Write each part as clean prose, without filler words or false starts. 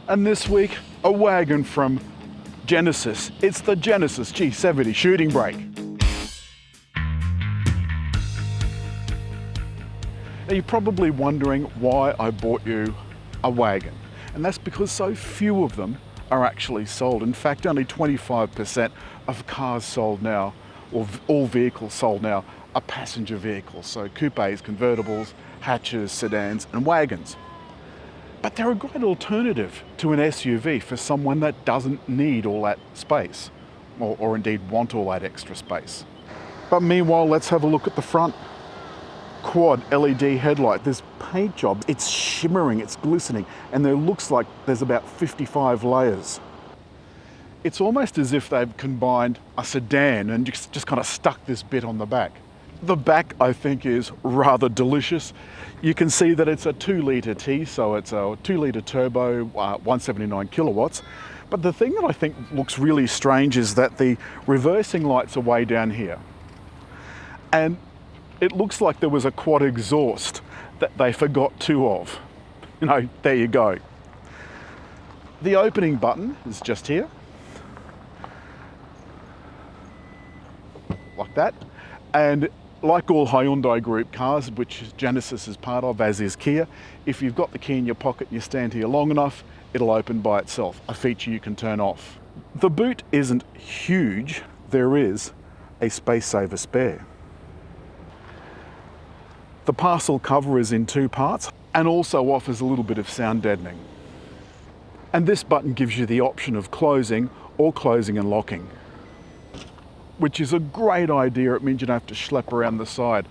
And this week, a wagon from Genesis. It's the Genesis G70 Shooting Brake. Now you're probably wondering why I bought you a wagon. And that's because so few of them are actually sold. In fact, only 25% of cars sold now, or all vehicles sold now, are passenger vehicles. So coupes, convertibles, hatches, sedans, and wagons. But they're a great alternative to an SUV for someone that doesn't need all that space, or indeed want all that extra space. But meanwhile, let's have a look at the front. Quad LED headlight. This paint job, it's shimmering, it's glistening, and there looks like there's about 55 layers. It's almost as if they've combined a sedan and just kind of stuck this bit on the back. The back, I think, is rather delicious. You can see that it's a 2-litre T, so it's a 2-litre turbo, 179 kilowatts. But the thing that I think looks really strange is that the reversing lights are way down here. And it looks like there was a quad exhaust that they forgot two of. You know, there you go. The opening button is just here. Like that. And like all Hyundai Group cars, which Genesis is part of, as is Kia, if you've got the key in your pocket and you stand here long enough, it'll open by itself, a feature you can turn off. The boot isn't huge. There is a space saver spare. The parcel cover is in two parts and also offers a little bit of sound deadening. And this button gives you the option of closing or closing and locking, which is a great idea. It means you don't have to schlep around the side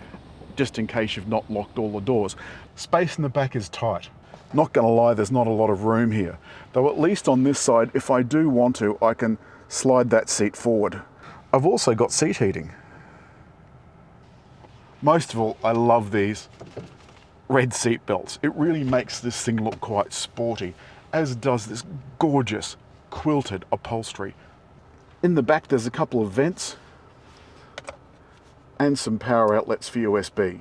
just in case you've not locked all the doors. Space in the back is tight. Not gonna lie, there's not a lot of room here. Though at least on this side, if I do want to, I can slide that seat forward. I've also got seat heating. Most of all, I love these red seat belts. It really makes this thing look quite sporty, as does this gorgeous quilted upholstery. In the back, there's a couple of vents and some power outlets for USB.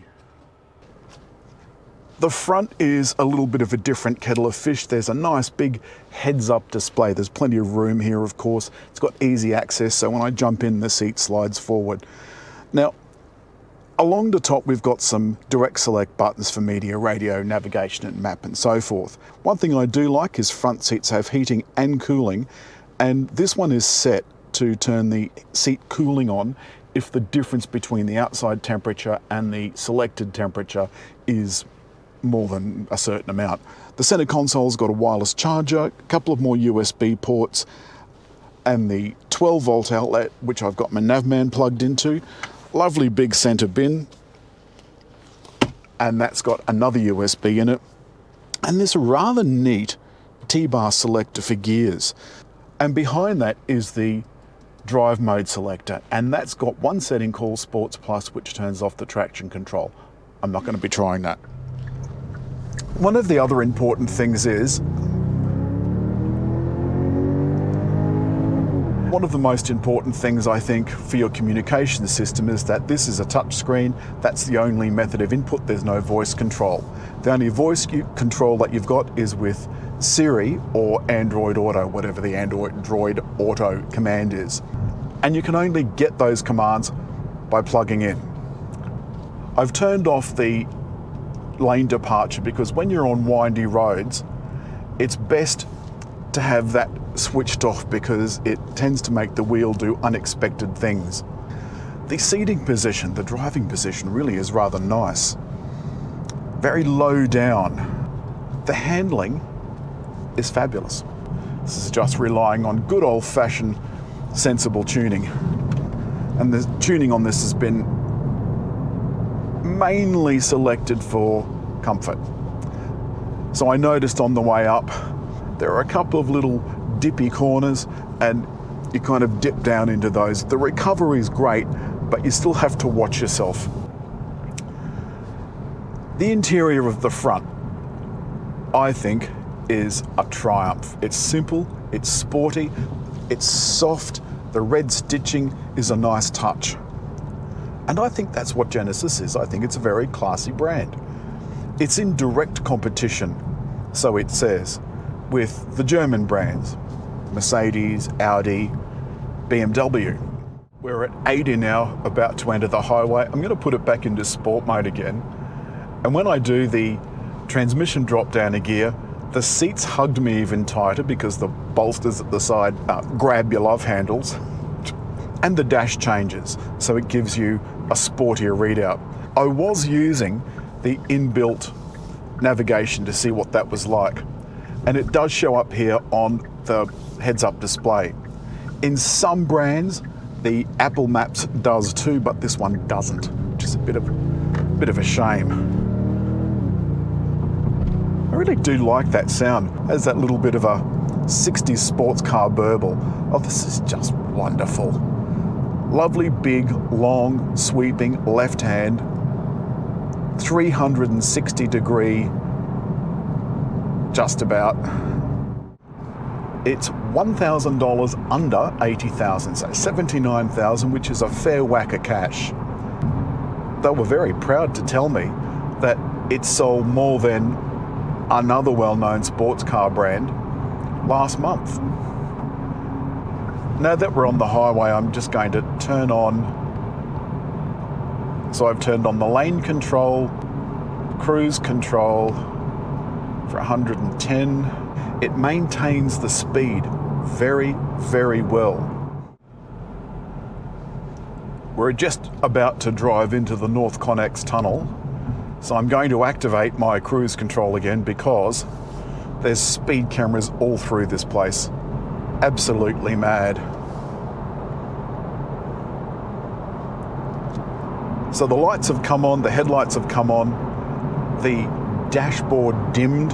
The front is a little bit of a different kettle of fish. There's a nice big heads-up display. There's plenty of room here, of course. It's got easy access, so when I jump in, the seat slides forward. Now, along the top, we've got some direct select buttons for media, radio, navigation, and map, and so forth. One thing I do like is front seats have heating and cooling, and this one is set to turn the seat cooling on if the difference between the outside temperature and the selected temperature is more than a certain amount. The center console's got a wireless charger, a couple of more USB ports, and the 12-volt outlet, which I've got my Navman plugged into. Lovely big center bin, and that's got another USB in it. And this rather neat T-bar selector for gears. And behind that is the drive mode selector, and that's got one setting called Sports Plus, which turns off the traction control. I'm not going to be trying that. One of the other important things is, one of the most important things I think for your communication system is that this is a touch screen. That's the only method of input. There's no voice control. The only voice control that you've got is with Siri or Android Auto, whatever the Android Auto command is. And you can only get those commands by plugging in. I've turned off the lane departure because when you're on windy roads, it's best to have that switched off because it tends to make the wheel do unexpected things. The seating position, the driving position, really is rather nice. Very low down. The handling is fabulous. This is just relying on good old-fashioned sensible tuning. And the tuning on this has been mainly selected for comfort. So I noticed on the way up, there are a couple of little dippy corners and you kind of dip down into those. The recovery is great, but you still have to watch yourself. The interior of the front, I think, is a triumph. It's simple, it's sporty, it's soft, the red stitching is a nice touch. And I think that's what Genesis is. I think it's a very classy brand. It's in direct competition, so it says, with the German brands, Mercedes, Audi, BMW. We're at 80 now, about to enter the highway. I'm going to put it back into sport mode again. And when I do the transmission drop down a gear, the seats hugged me even tighter because the bolsters at the side grab your love handles. And the dash changes, so it gives you a sportier readout. I was using the inbuilt navigation to see what that was like. And it does show up here on the heads-up display. In some brands, the Apple Maps does too, but this one doesn't, which is a bit of a shame. I really do like that sound. It has that little bit of a 60s sports car burble. Oh, this is just wonderful. Lovely, big, long, sweeping left hand, 360-degree, just about. It's $1,000 under $80,000, so $79,000, which is a fair whack of cash. They were very proud to tell me that it sold more than another well-known sports car brand last month. Now that we're on the highway, I'm just going to turn on. So I've turned on the lane control, cruise control for 110. It maintains the speed very, very well. We're just about to drive into the North Connex tunnel. So I'm going to activate my cruise control again because there's speed cameras all through this place. Absolutely mad. So the lights have come on, the headlights have come on, the dashboard dimmed,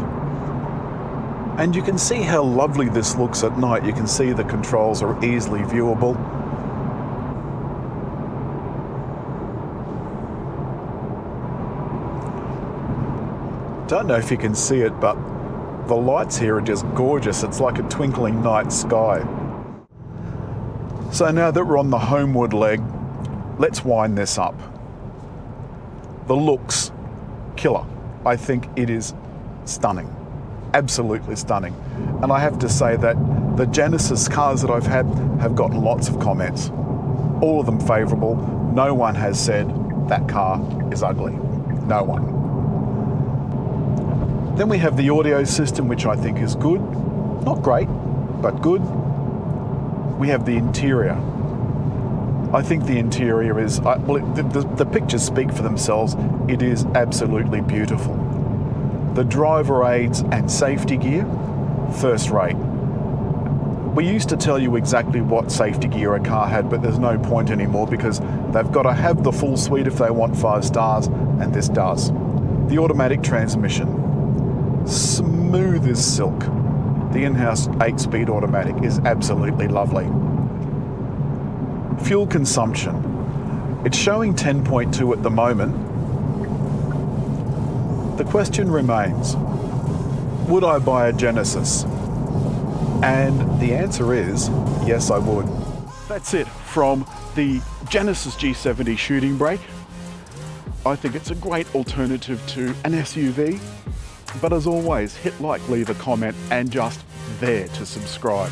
and you can see how lovely this looks at night. You can see the controls are easily viewable. Don't know if you can see it, but the lights here are just gorgeous. It's like a twinkling night sky. So now that we're on the homeward leg, let's wind this up. The looks, killer. I think it is stunning, absolutely stunning. And I have to say that the Genesis cars that I've had have gotten lots of comments, all of them favourable. No one has said that car is ugly, no one. Then we have the audio system, which I think is good. Not great, but good. We have the interior. I think the interior is, the pictures speak for themselves. It is absolutely beautiful. The driver aids and safety gear, first rate. We used to tell you exactly what safety gear a car had, but there's no point anymore because they've got to have the full suite if they want 5 stars, and this does. The automatic transmission. Smooth as silk. The in-house 8-speed automatic is absolutely lovely. Fuel consumption. It's showing 10.2 at the moment. The question remains, would I buy a Genesis? And the answer is, yes, I would. That's it from the Genesis G70 Shooting Brake. I think it's a great alternative to an SUV. But as always, hit like, leave a comment, and just there to subscribe.